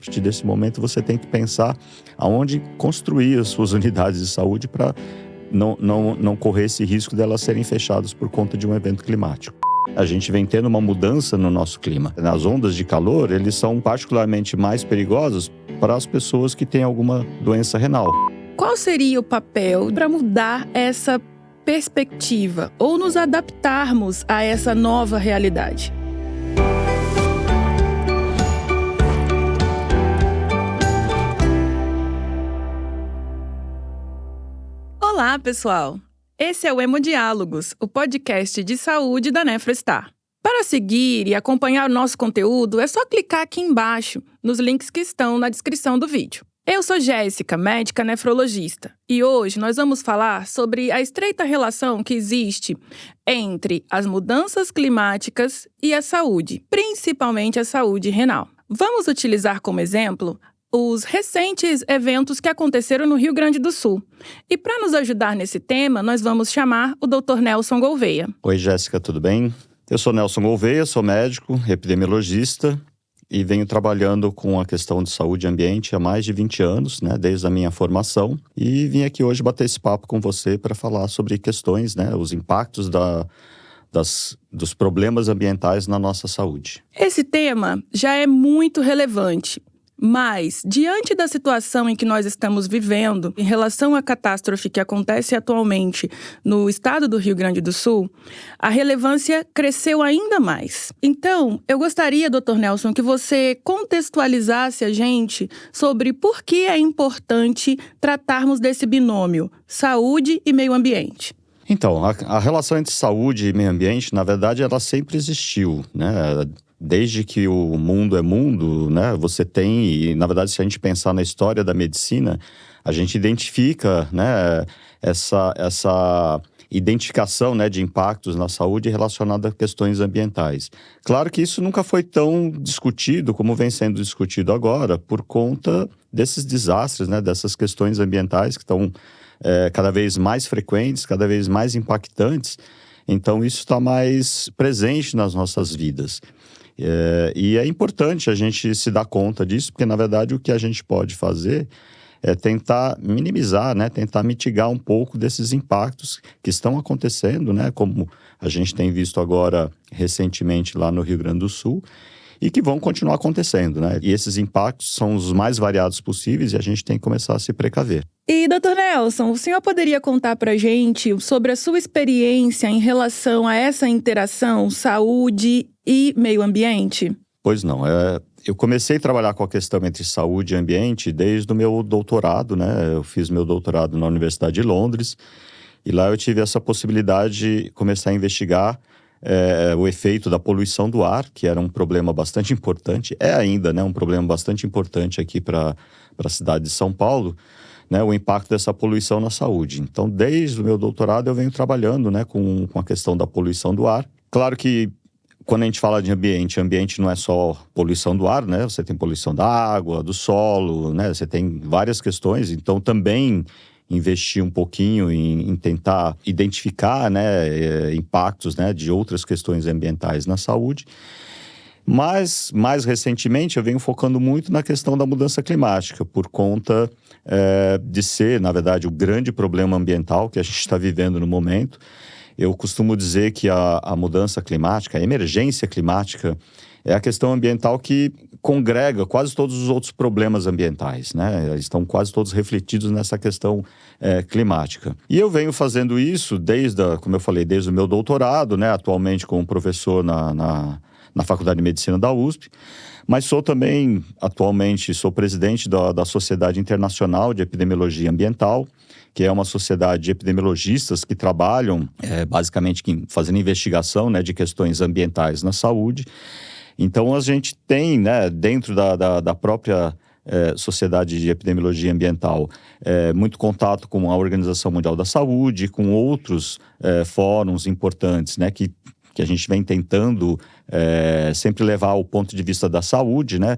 partir desse momento você tem que pensar aonde construir as suas unidades de saúde para não correr esse risco delas serem fechadas por conta de um evento climático. A gente vem tendo uma mudança no nosso clima. As ondas de calor, eles são particularmente mais perigosos para as pessoas que têm alguma doença renal. Qual seria o papel para mudar essa perspectiva ou nos adaptarmos a essa nova realidade? Olá, pessoal! Esse é o Hemodiálogos, o podcast de saúde da Nefrostar. Para seguir e acompanhar o nosso conteúdo, é só clicar aqui embaixo, nos links que estão na descrição do vídeo. Eu sou Jéssica, médica nefrologista, e hoje nós vamos falar sobre a estreita relação que existe entre as mudanças climáticas e a saúde, principalmente a saúde renal. Vamos utilizar como exemplo os recentes eventos que aconteceram no Rio Grande do Sul. E para nos ajudar nesse tema, nós vamos chamar o Dr. Nelson Gouveia. Oi, Jéssica, tudo bem? Eu sou Nelson Gouveia, sou médico, epidemiologista e venho trabalhando com a questão de saúde e ambiente há mais de 20 anos, né, desde a minha formação. E vim aqui hoje bater esse papo com você para falar sobre questões, né, os impactos dos problemas ambientais na nossa saúde. Esse tema já é muito relevante. Mas, diante da situação em que nós estamos vivendo, em relação à catástrofe que acontece atualmente no estado do Rio Grande do Sul, a relevância cresceu ainda mais. Então, eu gostaria, Dr. Nelson, que você contextualizasse a gente sobre por que é importante tratarmos desse binômio, saúde e meio ambiente. Então, a relação entre saúde e meio ambiente, na verdade, ela sempre existiu, né? Desde que o mundo é mundo, né, você tem, e na verdade se a gente pensar na história da medicina, a gente identifica, né, essa identificação, né, de impactos na saúde relacionada a questões ambientais. Claro que isso nunca foi tão discutido como vem sendo discutido agora, por conta desses desastres, né, dessas questões ambientais que estão cada vez mais frequentes, cada vez mais impactantes. Então isso está mais presente nas nossas vidas. E é importante a gente se dar conta disso, porque na verdade o que a gente pode fazer é tentar minimizar, né, tentar mitigar um pouco desses impactos que estão acontecendo, né, como a gente tem visto agora recentemente lá no Rio Grande do Sul, e que vão continuar acontecendo, né? E esses impactos são os mais variados possíveis e a gente tem que começar a se precaver. E, Dr. Nelson, o senhor poderia contar pra gente sobre a sua experiência em relação a essa interação saúde e meio ambiente? Pois não, eu comecei a trabalhar com a questão entre saúde e ambiente desde o meu doutorado, né? Eu fiz meu doutorado na Universidade de Londres e lá eu tive essa possibilidade de começar a investigar o efeito da poluição do ar, que era um problema bastante importante, é ainda, né, um problema bastante importante aqui para a cidade de São Paulo, né, o impacto dessa poluição na saúde. Então, desde o meu doutorado eu venho trabalhando, né, com a questão da poluição do ar. Claro que quando a gente fala de ambiente não é só poluição do ar, né, você tem poluição da água, do solo, né, você tem várias questões, então também investir um pouquinho em tentar identificar, né, impactos, né, de outras questões ambientais na saúde. Mas, mais recentemente, eu venho focando muito na questão da mudança climática, por conta de ser, na verdade, o grande problema ambiental que a gente está vivendo no momento. Eu costumo dizer que a mudança climática, a emergência climática, é a questão ambiental que congrega quase todos os outros problemas ambientais, né? Estão quase todos refletidos nessa questão climática. E eu venho fazendo isso como eu falei, desde o meu doutorado, né? Atualmente como professor na Faculdade de Medicina da USP, mas sou também, atualmente, sou presidente da Sociedade Internacional de Epidemiologia Ambiental, que é uma sociedade de epidemiologistas que trabalham, basicamente, fazendo investigação, né, de questões ambientais na saúde. Então, a gente tem, né, dentro da própria Sociedade de Epidemiologia Ambiental, muito contato com a Organização Mundial da Saúde, com outros fóruns importantes, né, que a gente vem tentando sempre levar ao ponto de vista da saúde, né?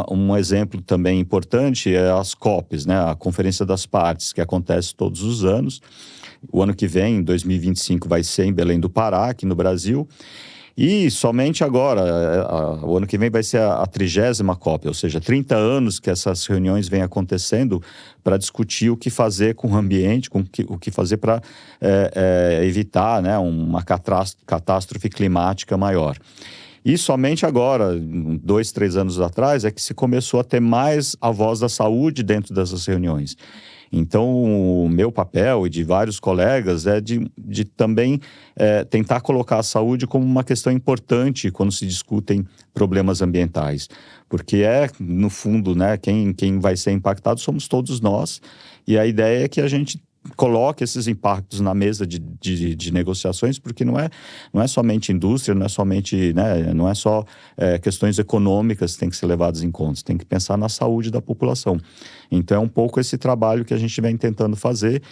Um exemplo também importante é as COPs, né? A Conferência das Partes, que acontece todos os anos. O ano que vem, em 2025, vai ser em Belém do Pará, aqui no Brasil. E somente agora, o ano que vem vai ser a 30ª COP, ou seja, 30 anos que essas reuniões vêm acontecendo para discutir o que fazer com o ambiente, o que fazer para evitar, né, uma catástrofe climática maior. E somente agora, 2, 3 anos atrás, é que se começou a ter mais a voz da saúde dentro dessas reuniões. Então, o meu papel e de vários colegas é de também tentar colocar a saúde como uma questão importante quando se discutem problemas ambientais. Porque no fundo, né, quem vai ser impactado somos todos nós. E a ideia é que a gente coloque esses impactos na mesa de negociações, porque não é somente indústria, não é somente, né, não é só questões econômicas que têm que ser levadas em conta, tem que pensar na saúde da população. Então é um pouco esse trabalho que a gente vem tentando fazer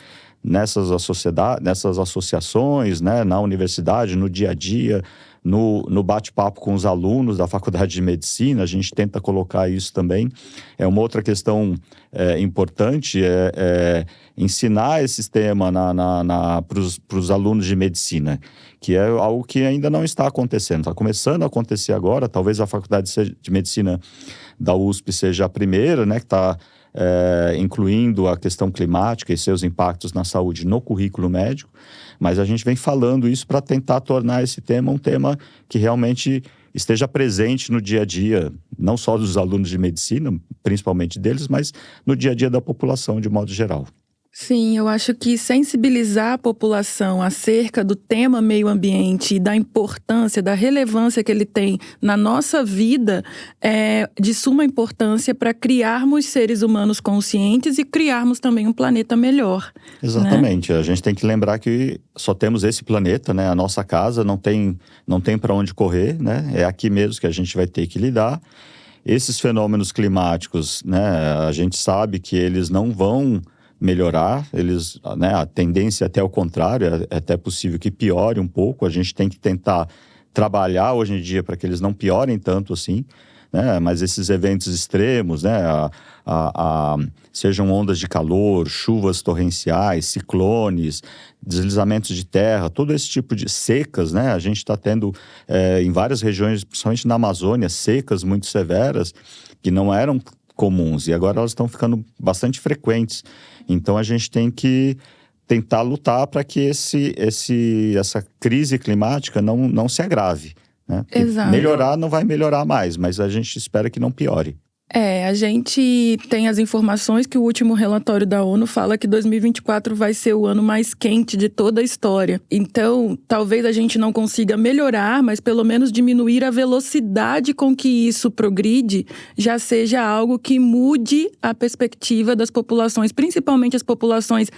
nessas associações, né, na universidade, no dia a dia, no bate-papo com os alunos da Faculdade de Medicina, a gente tenta colocar isso também. É uma outra questão importante, ensinar esse tema para os alunos de medicina, que é algo que ainda não está acontecendo, está começando a acontecer agora. Talvez a Faculdade de Medicina da USP seja a primeira, né, que está incluindo a questão climática e seus impactos na saúde no currículo médico, mas a gente vem falando isso para tentar tornar esse tema um tema que realmente esteja presente no dia a dia, não só dos alunos de medicina, principalmente deles, mas no dia a dia da população de modo geral. Sim, eu acho que sensibilizar a população acerca do tema meio ambiente e da importância, da relevância que ele tem na nossa vida é de suma importância para criarmos seres humanos conscientes e criarmos também um planeta melhor. Exatamente. Né? A gente tem que lembrar que só temos esse planeta, né? A nossa casa não tem para onde correr, né? É aqui mesmo que a gente vai ter que lidar. Esses fenômenos climáticos, né? A gente sabe que eles não vão melhorar, né, a tendência é até ao contrário, é até possível que piore um pouco. A gente tem que tentar trabalhar hoje em dia para que eles não piorem tanto assim, né, mas esses eventos extremos, né, sejam ondas de calor, chuvas torrenciais, ciclones, deslizamentos de terra, todo esse tipo de secas, né, a gente está tendo em várias regiões, principalmente na Amazônia, secas muito severas, que não eram comuns, e agora elas estão ficando bastante frequentes. Então a gente tem que tentar lutar para que essa crise climática não se agrave, né? Exato. Melhorar não vai melhorar mais, mas a gente espera que não piore. A gente tem as informações que o último relatório da ONU fala que 2024 vai ser o ano mais quente de toda a história. Então, talvez a gente não consiga melhorar, mas pelo menos diminuir a velocidade com que isso progride, já seja algo que mude a perspectiva das populações, principalmente as populações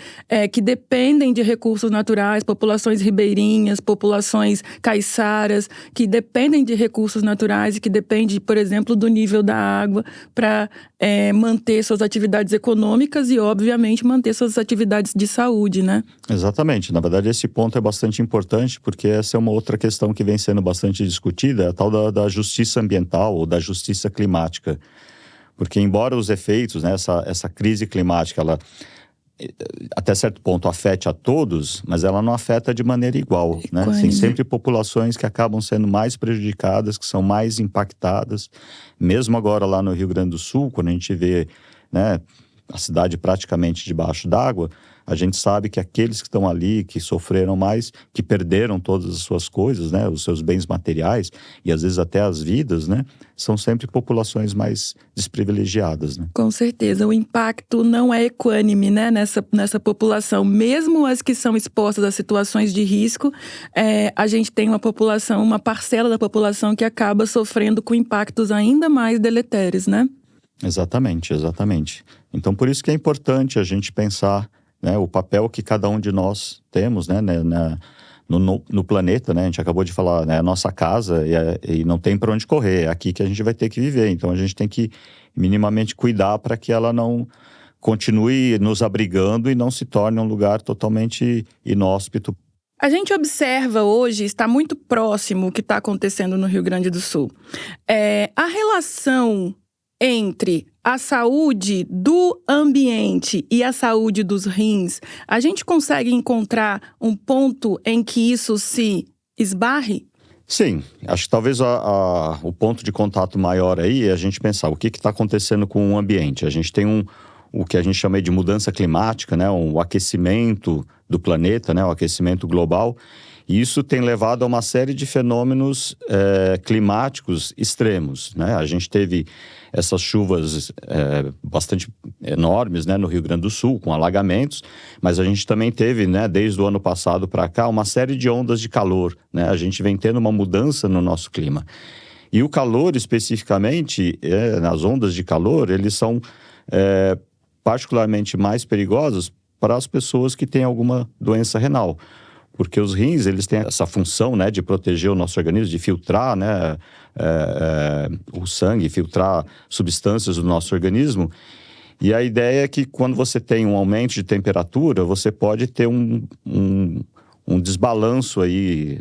que dependem de recursos naturais, populações ribeirinhas, populações caiçaras, que dependem de recursos naturais e que dependem, por exemplo, do nível da água, para manter suas atividades econômicas e, obviamente, manter suas atividades de saúde, né? Exatamente. Na verdade, esse ponto é bastante importante, porque essa é uma outra questão que vem sendo bastante discutida, a tal da justiça ambiental ou da justiça climática. Porque, embora os efeitos, né, essa crise climática, ela até certo ponto afete a todos, mas ela não afeta de maneira igual, né? Tem sempre populações que acabam sendo mais prejudicadas, que são mais impactadas. Mesmo agora lá no Rio Grande do Sul, quando a gente vê, né, a cidade praticamente debaixo d'água, a gente sabe que aqueles que estão ali, que sofreram mais, que perderam todas as suas coisas, né, os seus bens materiais e às vezes até as vidas, né, são sempre populações mais desprivilegiadas, né? Com certeza, o impacto não é equânime, né, nessa população. Mesmo as que são expostas a situações de risco, a gente tem uma parcela da população que acaba sofrendo com impactos ainda mais deletérios, né? Exatamente. Então, por isso que é importante a gente pensar, né, o papel que cada um de nós temos, né, no planeta, né? A gente acabou de falar, né, a nossa casa e não tem para onde correr, é aqui que a gente vai ter que viver. Então a gente tem que minimamente cuidar para que ela não continue nos abrigando e não se torne um lugar totalmente inóspito. A gente observa hoje, está muito próximo o que está acontecendo no Rio Grande do Sul. A relação entre a saúde do ambiente e a saúde dos rins, a gente consegue encontrar um ponto em que isso se esbarre? Sim, acho que talvez o ponto de contato maior aí é a gente pensar o que está acontecendo com o ambiente. A gente tem o que a gente chama de mudança climática, né? O aquecimento do planeta, né? O aquecimento global. E isso tem levado a uma série de fenômenos climáticos extremos, né? A gente teve essas chuvas bastante enormes, né, no Rio Grande do Sul, com alagamentos, mas a gente também teve, né, desde o ano passado para cá, uma série de ondas de calor, né? A gente vem tendo uma mudança no nosso clima. E o calor, especificamente, nas ondas de calor, eles são particularmente mais perigosos para as pessoas que têm alguma doença renal. Porque os rins, eles têm essa função, né, de proteger o nosso organismo, de filtrar, né, o sangue, filtrar substâncias do nosso organismo. E a ideia é que quando você tem um aumento de temperatura, você pode ter um desbalanço aí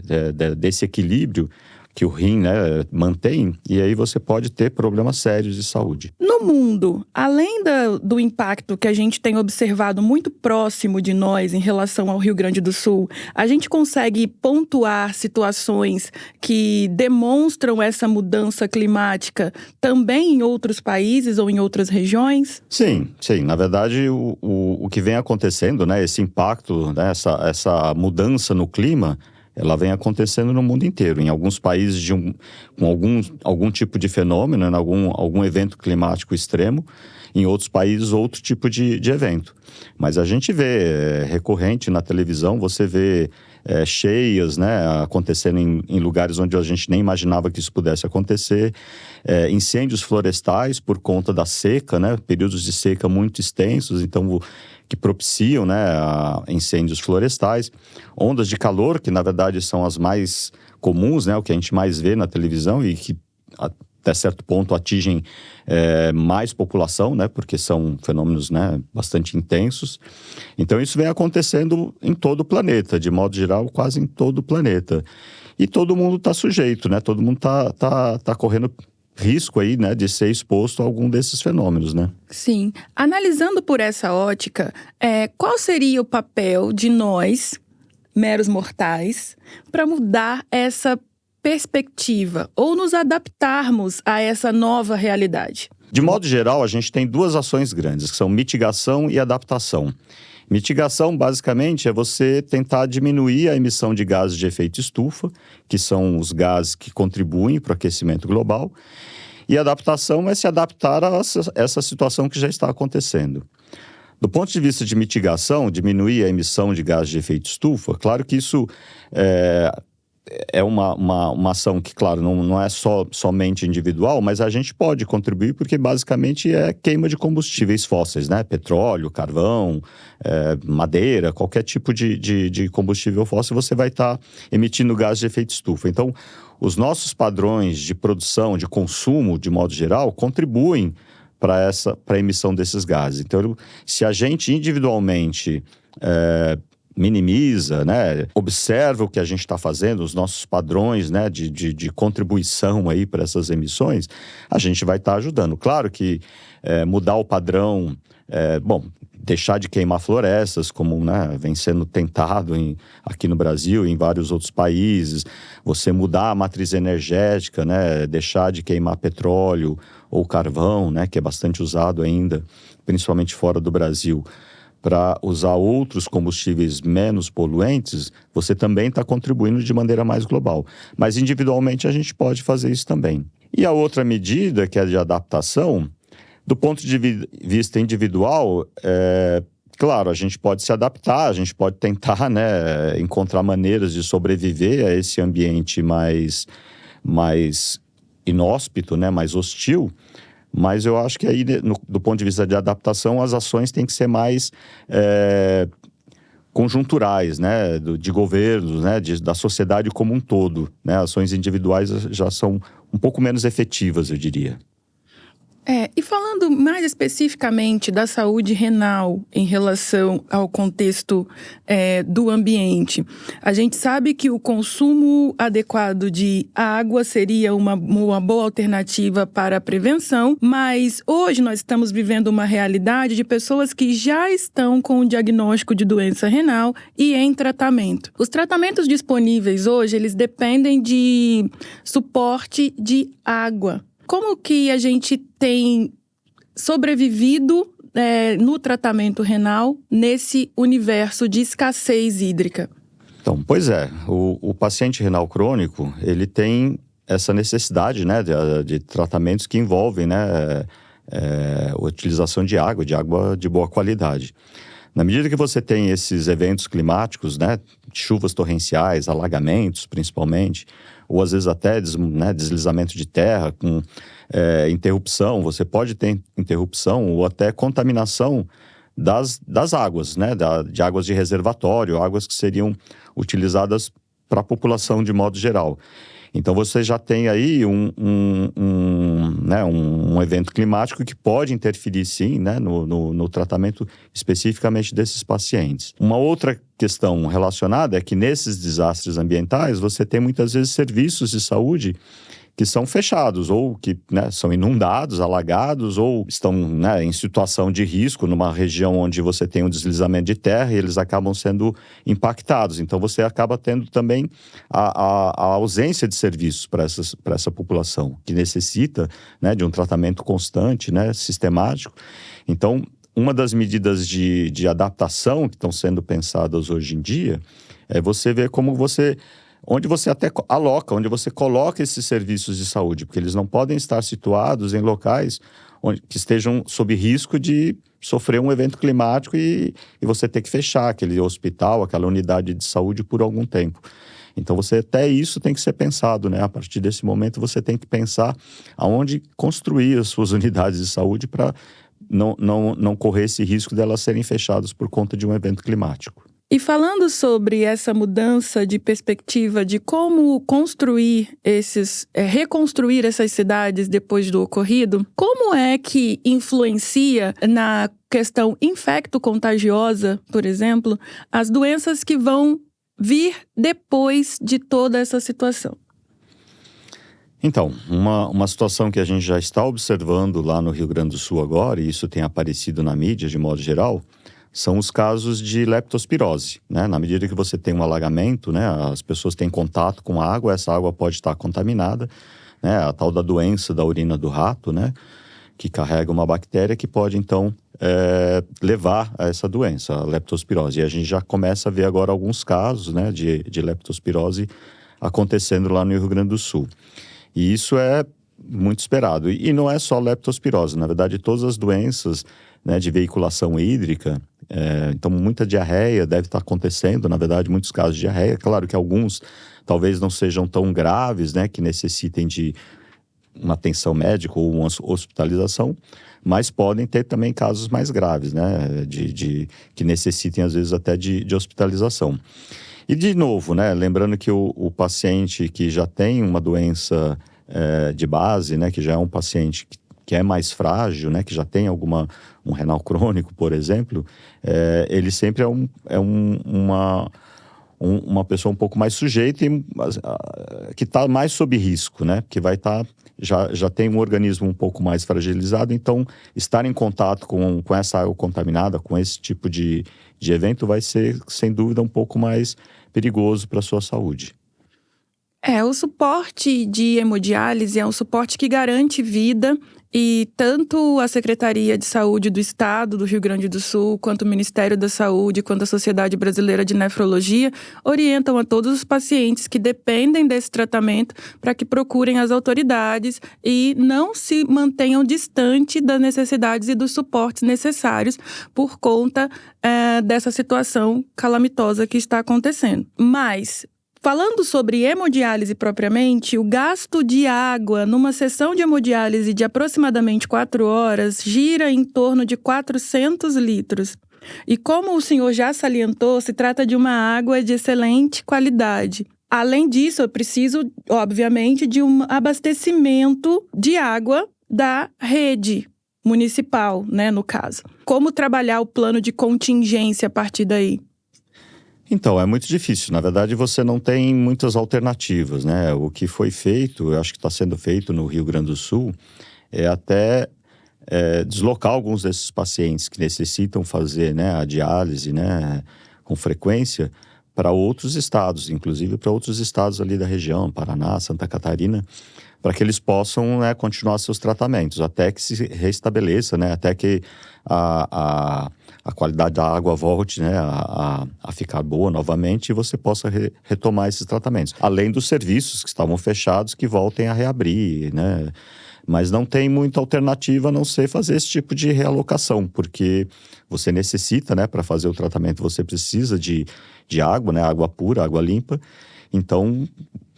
desse equilíbrio que o rim, né, mantém, e aí você pode ter problemas sérios de saúde. No mundo, além do impacto que a gente tem observado muito próximo de nós em relação ao Rio Grande do Sul, a gente consegue pontuar situações que demonstram essa mudança climática também em outros países ou em outras regiões? Sim. Na verdade, o que vem acontecendo, né, esse impacto, né, essa mudança no clima, ela vem acontecendo no mundo inteiro, em alguns países com algum tipo de fenômeno, né, algum evento climático extremo, em outros países outro tipo de evento. Mas a gente vê recorrente na televisão, você vê cheias, né, acontecendo em lugares onde a gente nem imaginava que isso pudesse acontecer, incêndios florestais por conta da seca, né, períodos de seca muito extensos, então que propiciam, né, incêndios florestais, ondas de calor, que na verdade são as mais comuns, né, o que a gente mais vê na televisão e que até certo ponto atingem mais população, né, porque são fenômenos, né, bastante intensos. Então isso vem acontecendo em todo o planeta, de modo geral, quase em todo o planeta. E todo mundo está sujeito, né, todo mundo tá correndo risco aí, né, de ser exposto a algum desses fenômenos, né? Sim. Analisando por essa ótica, qual seria o papel de nós, meros mortais, para mudar essa perspectiva ou nos adaptarmos a essa nova realidade? De modo geral, a gente tem duas ações grandes, que são mitigação e adaptação. Mitigação, basicamente, é você tentar diminuir a emissão de gases de efeito estufa, que são os gases que contribuem para o aquecimento global. E adaptação é se adaptar a essa situação que já está acontecendo. Do ponto de vista de mitigação, diminuir a emissão de gases de efeito estufa, claro que isso é uma ação que, claro, não é somente individual, mas a gente pode contribuir porque basicamente é queima de combustíveis fósseis, né? Petróleo, carvão, madeira, qualquer tipo de combustível fóssil, você vai estar emitindo gases de efeito estufa. Então, os nossos padrões de produção, de consumo, de modo geral, contribuem para a emissão desses gases. Então, se a gente individualmente minimiza, né, observa o que a gente está fazendo, os nossos padrões, né, de contribuição aí para essas emissões, a gente vai estar ajudando. Claro que mudar o padrão, deixar de queimar florestas, como, né, vem sendo tentado aqui no Brasil e em vários outros países, você mudar a matriz energética, né, deixar de queimar petróleo ou carvão, né, que é bastante usado ainda, principalmente fora do Brasil, para usar outros combustíveis menos poluentes, você também está contribuindo de maneira mais global. Mas individualmente a gente pode fazer isso também. E a outra medida, que é de adaptação, do ponto de vista individual, claro, a gente pode se adaptar, a gente pode tentar, né, encontrar maneiras de sobreviver a esse ambiente mais inóspito, né, mais hostil. Mas eu acho que aí, do ponto de vista de adaptação, as ações têm que ser mais conjunturais, né? De governos, né? Da sociedade como um todo, né? Ações individuais já são um pouco menos efetivas, eu diria. E falando mais especificamente da saúde renal em relação ao contexto do ambiente, a gente sabe que o consumo adequado de água seria uma boa alternativa para a prevenção, mas hoje nós estamos vivendo uma realidade de pessoas que já estão com o diagnóstico de doença renal e em tratamento. Os tratamentos disponíveis hoje, eles dependem de suporte de água. Como que a gente tem sobrevivido no tratamento renal nesse universo de escassez hídrica? Então, pois é, o paciente renal crônico, ele tem essa necessidade, né, de tratamentos que envolvem, né, a utilização de água de boa qualidade. Na medida que você tem esses eventos climáticos, né, chuvas torrenciais, alagamentos principalmente, ou às vezes até deslizamento de terra com interrupção, você pode ter interrupção ou até contaminação das águas, né, de águas de reservatório, águas que seriam utilizadas para a população de modo geral. Então você já tem aí um evento climático que pode interferir sim, né, no tratamento especificamente desses pacientes. Uma outra questão relacionada é que nesses desastres ambientais você tem muitas vezes serviços de saúde que são fechados ou que, né, são inundados, alagados ou estão, né, em situação de risco numa região onde você tem um deslizamento de terra e eles acabam sendo impactados. Então você acaba tendo também a ausência de serviços para essa população que necessita, né, de um tratamento constante, né, sistemático. Então, uma das medidas de adaptação que estão sendo pensadas hoje em dia é você ver como onde você até onde você coloca esses serviços de saúde, porque eles não podem estar situados em locais que estejam sob risco de sofrer um evento climático e você ter que fechar aquele hospital, aquela unidade de saúde por algum tempo. Então, até isso tem que ser pensado, né? A partir desse momento, você tem que pensar aonde construir as suas unidades de saúde para não correr esse risco delas serem fechadas por conta de um evento climático. E falando sobre essa mudança de perspectiva de como reconstruir essas cidades depois do ocorrido, como é que influencia na questão infecto-contagiosa, por exemplo, as doenças que vão vir depois de toda essa situação? Então, uma situação que a gente já está observando lá no Rio Grande do Sul agora, e isso tem aparecido na mídia de modo geral, são os casos de leptospirose, né? Na medida que você tem um alagamento, né, as pessoas têm contato com a água, essa água pode estar contaminada, né, a tal da doença da urina do rato, né, que carrega uma bactéria que pode, então, levar a essa doença, a leptospirose. E a gente já começa a ver agora alguns casos, né, de leptospirose acontecendo lá no Rio Grande do Sul. E isso é muito esperado. E não é só leptospirose, na verdade, todas as doenças, né, de veiculação hídrica, então muita diarreia deve estar acontecendo, na verdade, muitos casos de diarreia. Claro que alguns talvez não sejam tão graves, né, que necessitem de uma atenção médica ou uma hospitalização, mas podem ter também casos mais graves, né, que necessitem às vezes até de hospitalização. E de novo, né, lembrando que o paciente que já tem uma doença de base, né, que já é um paciente que é mais frágil, né, que já tem um renal crônico, por exemplo, ele sempre é uma pessoa um pouco mais sujeita e que está mais sob risco, né, que vai estar, já tem um organismo um pouco mais fragilizado, então estar em contato com essa água contaminada, com esse tipo de evento vai ser, sem dúvida, um pouco mais perigoso para a sua saúde. O suporte de hemodiálise é um suporte que garante vida e tanto a Secretaria de Saúde do Estado do Rio Grande do Sul, quanto o Ministério da Saúde, quanto a Sociedade Brasileira de Nefrologia, orientam a todos os pacientes que dependem desse tratamento para que procurem as autoridades e não se mantenham distante das necessidades e dos suportes necessários por conta dessa situação calamitosa que está acontecendo. Mas, falando sobre hemodiálise propriamente, o gasto de água numa sessão de hemodiálise de aproximadamente 4 horas gira em torno de 400 litros. E como o senhor já salientou, se trata de uma água de excelente qualidade. Além disso, eu preciso, obviamente, de um abastecimento de água da rede municipal, né, no caso. Como trabalhar o plano de contingência a partir daí? Então, é muito difícil. Na verdade, você não tem muitas alternativas, né? O que foi feito, eu acho que está sendo feito no Rio Grande do Sul, é até deslocar alguns desses pacientes que necessitam fazer, né, a diálise, né, com frequência, para outros estados, inclusive para outros estados ali da região, Paraná, Santa Catarina, para que eles possam, né, continuar seus tratamentos, até que se restabeleça, né, até que a qualidade da água volte, né, a ficar boa novamente e você possa retomar esses tratamentos. Além dos serviços que estavam fechados, que voltem a reabrir, né. Mas não tem muita alternativa a não ser fazer esse tipo de realocação, porque você necessita, né, para fazer o tratamento, você precisa de água, né, água pura, água limpa. Então,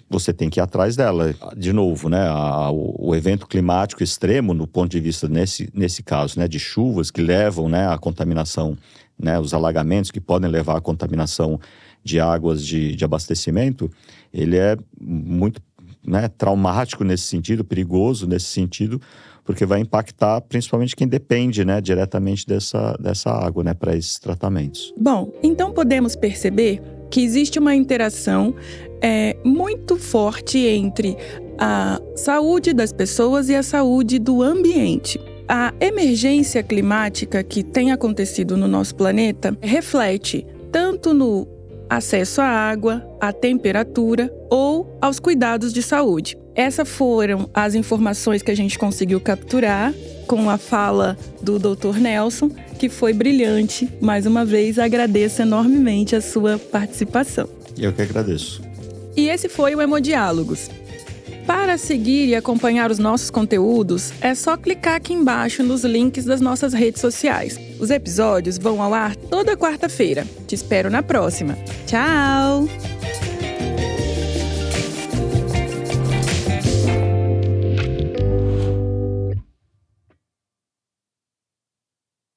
você tem que ir atrás dela. De novo, né, o evento climático extremo, no ponto de vista, nesse caso, né, de chuvas que levam, né, à contaminação, né, os alagamentos que podem levar à contaminação de águas de abastecimento, ele é muito, né, traumático nesse sentido, perigoso nesse sentido, porque vai impactar principalmente quem depende, né, diretamente dessa água, né, para esses tratamentos. Bom, então podemos perceber que existe uma interação muito forte entre a saúde das pessoas e a saúde do ambiente. A emergência climática que tem acontecido no nosso planeta reflete tanto no acesso à água, à temperatura ou aos cuidados de saúde. Essas foram as informações que a gente conseguiu capturar com a fala do Dr. Nelson, que foi brilhante. Mais uma vez, agradeço enormemente a sua participação. Eu que agradeço. E esse foi o Hemodiálogos. Para seguir e acompanhar os nossos conteúdos, é só clicar aqui embaixo nos links das nossas redes sociais. Os episódios vão ao ar toda quarta-feira. Te espero na próxima. Tchau!